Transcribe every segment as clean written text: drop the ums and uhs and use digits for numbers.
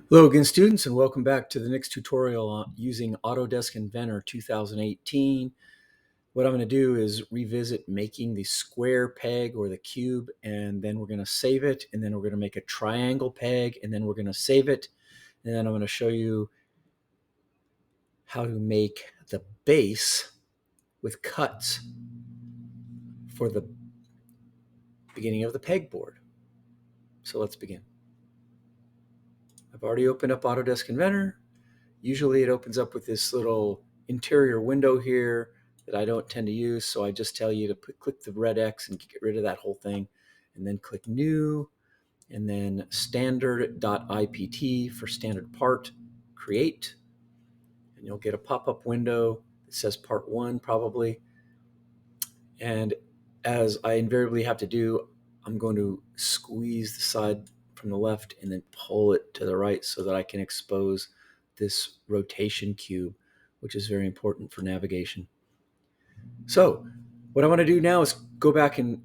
Hello again, students, and welcome back to the next tutorial on using Autodesk Inventor 2018. What I'm going to do is revisit making the square peg or the cube, and then we're going to save it, and then we're going to make a triangle peg, and then we're going to save it, and then I'm going to show you how to make the base with cuts for the beginning of the pegboard. So let's begin. I've already opened up Autodesk Inventor. Usually it opens up with this little interior window here that I don't tend to use, so I just tell you to click the red X and get rid of that whole thing, and then click New, and then standard.ipt for standard part, create, and you'll get a pop-up window that says Part 1 probably. And as I invariably have to do, I'm going to squeeze the side from the left and then pull it to the right so that I can expose this rotation cube, which is very important for navigation. So what I want to do now is go back and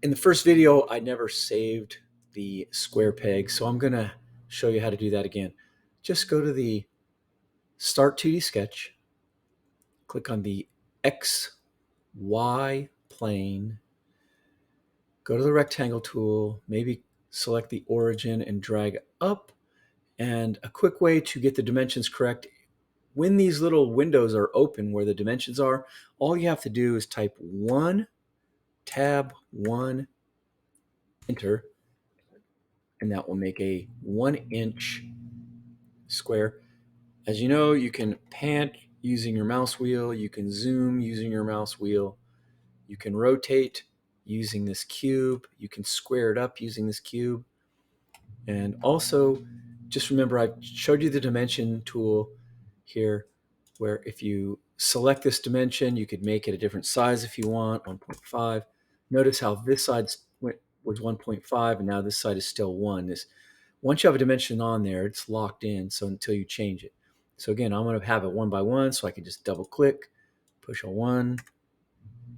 in the first video, I never saved the square peg. So I'm going to show you how to do that again. Just go to the Start 2D Sketch, click on the X, Y plane, go to the rectangle tool, maybe select the origin and drag up. And a quick way to get the dimensions correct, when these little windows are open where the dimensions are, all you have to do is type 1, tab 1, enter, and that will make a 1-inch square. As you know, you can pan using your mouse wheel, you can zoom using your mouse wheel, you can rotate using this cube, you can square it up using this cube. And also, just remember I showed you the dimension tool here, where if you select this dimension, you could make it a different size if you want, 1.5. Notice how this side was 1.5 and now this side is still 1. Once you have a dimension on there, it's locked in, so until you change it. So again, I'm going to have it 1 by 1, so I can just double click, push a 1,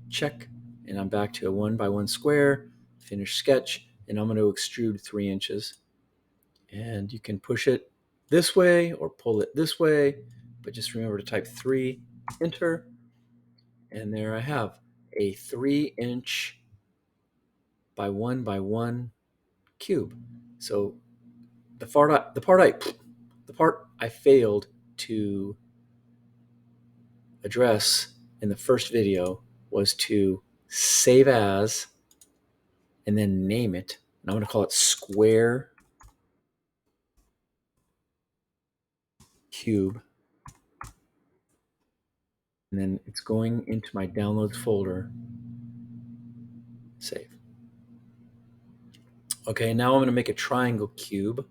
check, and I'm back to a 1 by 1 square, finish sketch, and I'm going to extrude 3 inches. And you can push it this way or pull it this way, but just remember to type 3, enter, and there I have a 3-inch by 1 by 1 cube. So the part I failed to address in the first video was to save as and then name it. And I'm going to call it square cube. And then it's going into my downloads folder. Save. Okay, now I'm going to make a triangle cube.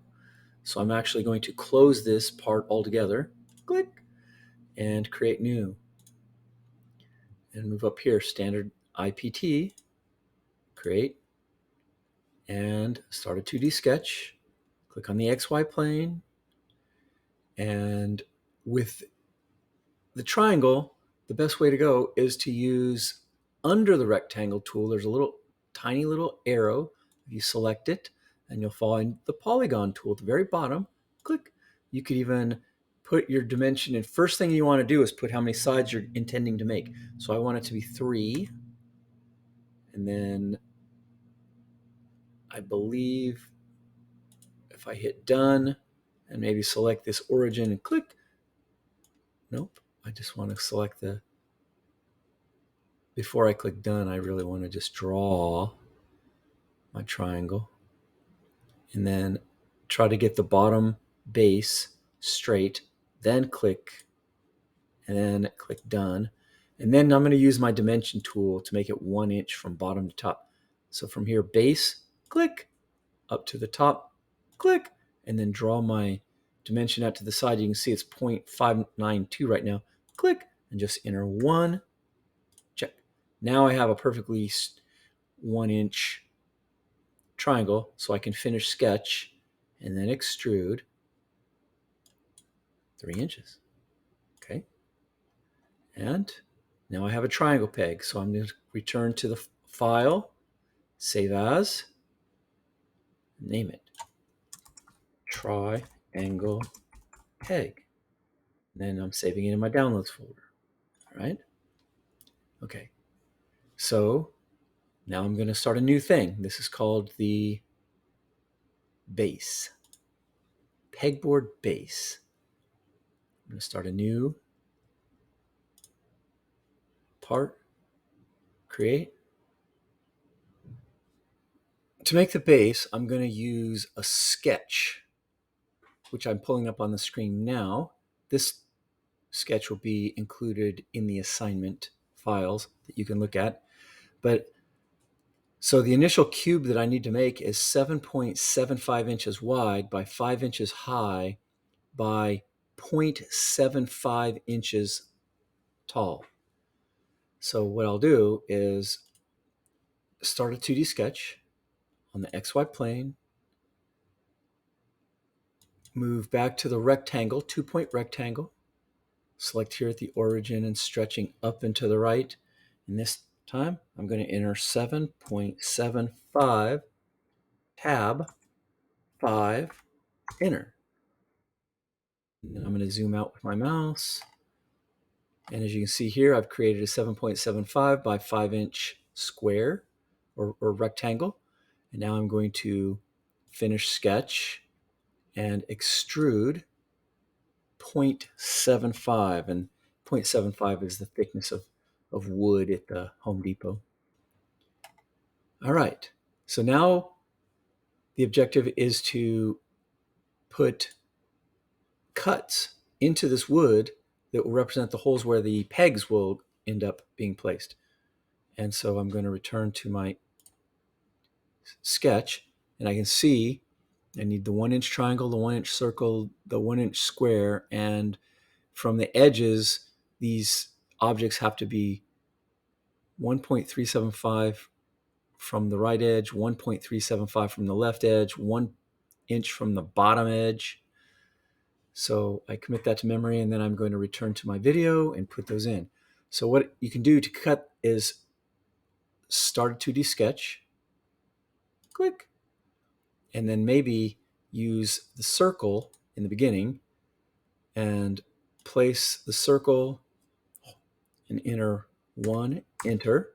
So I'm actually going to close this part altogether. Click and create new. And move up here, standard IPT, create, and start a 2D sketch. Click on the XY plane. And with the triangle, the best way to go is to use under the rectangle tool. There's a tiny little arrow. You select it and you'll find the polygon tool at the very bottom. Click. You could even put your dimension in. First thing you want to do is put how many sides you're intending to make. So I want it to be 3. And then I believe if I hit done and maybe select this origin and click, nope, I just want to select before I click done, I really want to just draw my triangle and then try to get the bottom base straight, then click and then click done. And then I'm going to use my dimension tool to make it 1 inch from bottom to top. So from here, base, click, up to the top, click, and then draw my dimension out to the side. You can see it's 0.592 right now. Click and just enter 1, check. Now I have a perfectly 1 inch triangle, so I can finish sketch and then extrude 3 inches. Okay. And now I have a triangle peg. So I'm going to return to the file, save as, name it, triangle angle peg. And then I'm saving it in my downloads folder. All right. Okay. So now I'm going to start a new thing. This is called the base. Pegboard base. I'm going to start a new part. Create. To make the base, I'm going to use a sketch, which I'm pulling up on the screen now. This sketch will be included in the assignment files that you can look at. But so the initial cube that I need to make is 7.75 inches wide by 5 inches high by 0.75 inches tall. So what I'll do is start a 2D sketch on the XY plane, move back to the rectangle, 2-point rectangle, select here at the origin and stretching up and to the right. And this time I'm going to enter 7.75, tab 5, enter. And I'm going to zoom out with my mouse. And as you can see here, I've created a 7.75 by 5 inch square or rectangle. And now I'm going to finish sketch and extrude 0.75. And 0.75 is the thickness of wood at the Home Depot. All right, so now the objective is to put cuts into this wood that will represent the holes where the pegs will end up being placed. And so I'm going to return to my sketch, and I can see I need the 1 inch triangle, the 1 inch circle, the 1 inch square, and from the edges, these objects have to be 1.375 from the right edge, 1.375 from the left edge, 1 inch from the bottom edge. So I commit that to memory, and then I'm going to return to my video and put those in. So what you can do to cut is start a 2D sketch, click, and then maybe use the circle in the beginning and place the circle and enter 1, enter.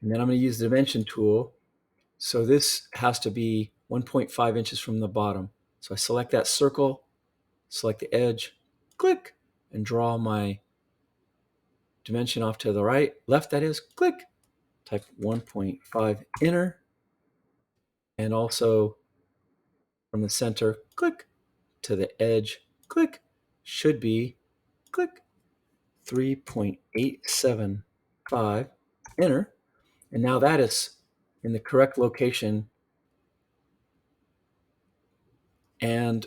And then I'm going to use the dimension tool. So this has to be 1.5 inches from the bottom. So I select that circle, select the edge, click, and draw my dimension off to the right, left that is, click, type 1.5, enter, and also from the center, click, to the edge, click, should be, click, 3.875, enter, and now that is in the correct location. And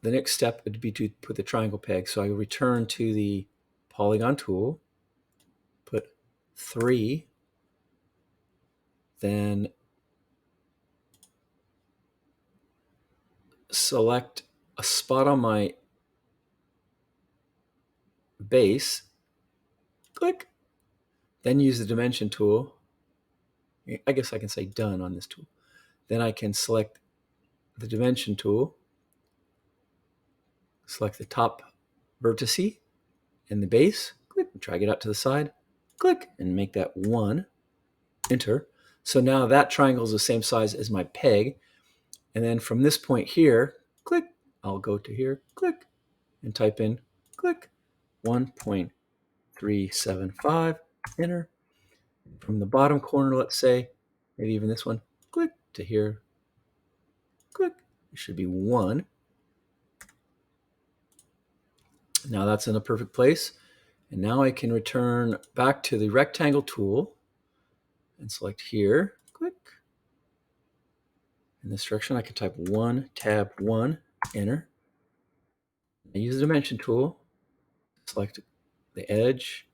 the next step would be to put the triangle peg. So I return to the polygon tool, put 3, then select a spot on my base, click, then use the dimension tool. I guess I can say done on this tool. Then I can select the dimension tool, select the top vertice and the base, click, drag it out to the side, click, and make that 1, enter. So now that triangle is the same size as my peg. And then from this point here, click, I'll go to here, click, and type in, click, 1.375, enter. From the bottom corner, let's say, maybe even this one, click to here, click, it should be 1. Now that's in a perfect place. And now I can return back to the rectangle tool and select here, click. In this direction, I can type 1, tab 1, enter. I use the dimension tool, select the edge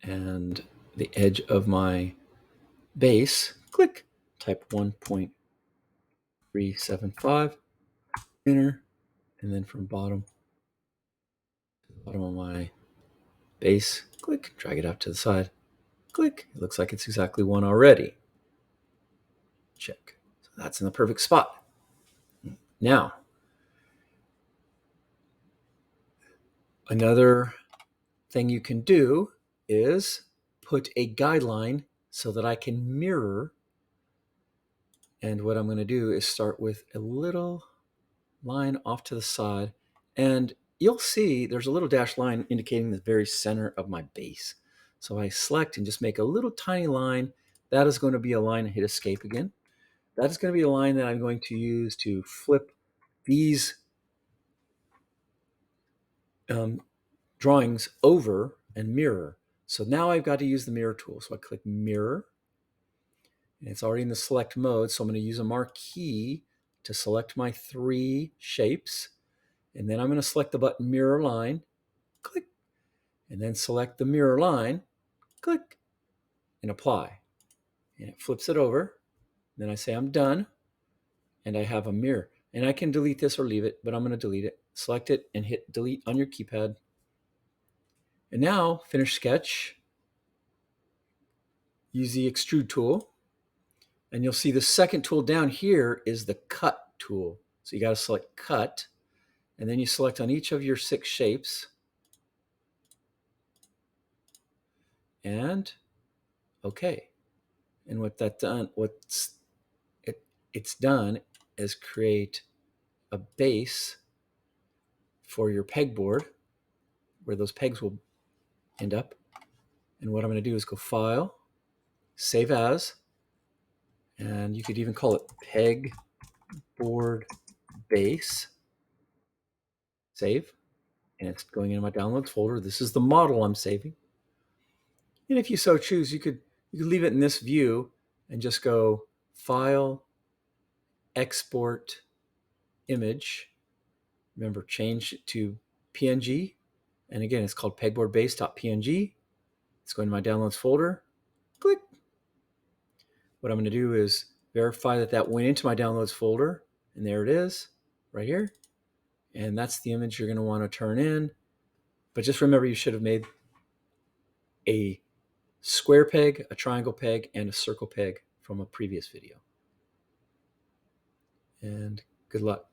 and the edge of my base, click, type 1.375, enter, and then from bottom of my base, click, drag it out to the side, click. It looks like it's exactly 1 already. Check. So that's in the perfect spot. Now, Another thing you can do is put a guideline so that I can mirror. And what I'm going to do is start with a little line off to the side, and you'll see there's a little dashed line indicating the very center of my base. So I select and just make a little tiny line. That is going to be a line, and hit escape again. That is going to be a line that I'm going to use to flip these drawings over and mirror. So now I've got to use the mirror tool. So I click mirror, and it's already in the select mode. So I'm going to use a marquee to select my 3 shapes. And then I'm going to select the button mirror line, click, and then select the mirror line, click, and apply. And it flips it over. Then I say I'm done, and I have a mirror. And I can delete this or leave it, but I'm going to delete it. Select it and hit delete on your keypad. And now finish sketch. Use the extrude tool. And you'll see the second tool down here is the cut tool. So you got to select cut, and then you select on each of your 6 shapes. And okay. And it's done is create a base for your pegboard where those pegs will end up. And what I'm going to do is go File, Save As, and you could even call it Pegboard Base. Save, and it's going into my Downloads folder. This is the model I'm saving. And if you so choose, you could leave it in this view and just go File, Export Image. Remember, change it to PNG. And again, it's called pegboardbase.png. It's going to my Downloads folder. Click. What I'm going to do is verify that that went into my Downloads folder. And there it is, right here. And that's the image you're going to want to turn in. But just remember, you should have made a square peg, a triangle peg, and a circle peg from a previous video. And good luck.